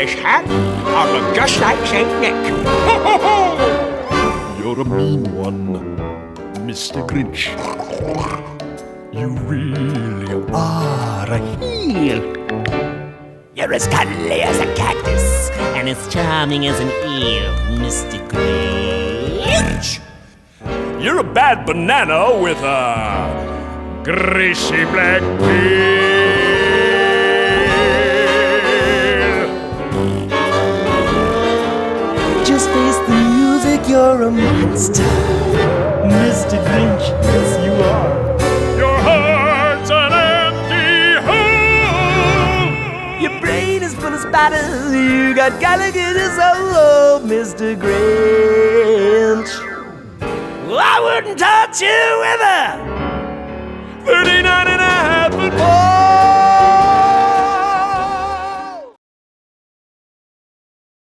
this hat, I'll look just like Saint Nick. Ho, ho, ho! You're a mean one, Mr. Grinch. You really are a heel. You're as cuddly as a cactus and as charming as an eel, Mr. Grinch. You're a bad banana with a greasy black peel. Just face the music, you're a monster, Mr. Grinch, yes you are. Your heart's an empty hole. Your brain is full of spiders, you got alligators all over, Mr. Grinch. Well, I wouldn't touch you with a 39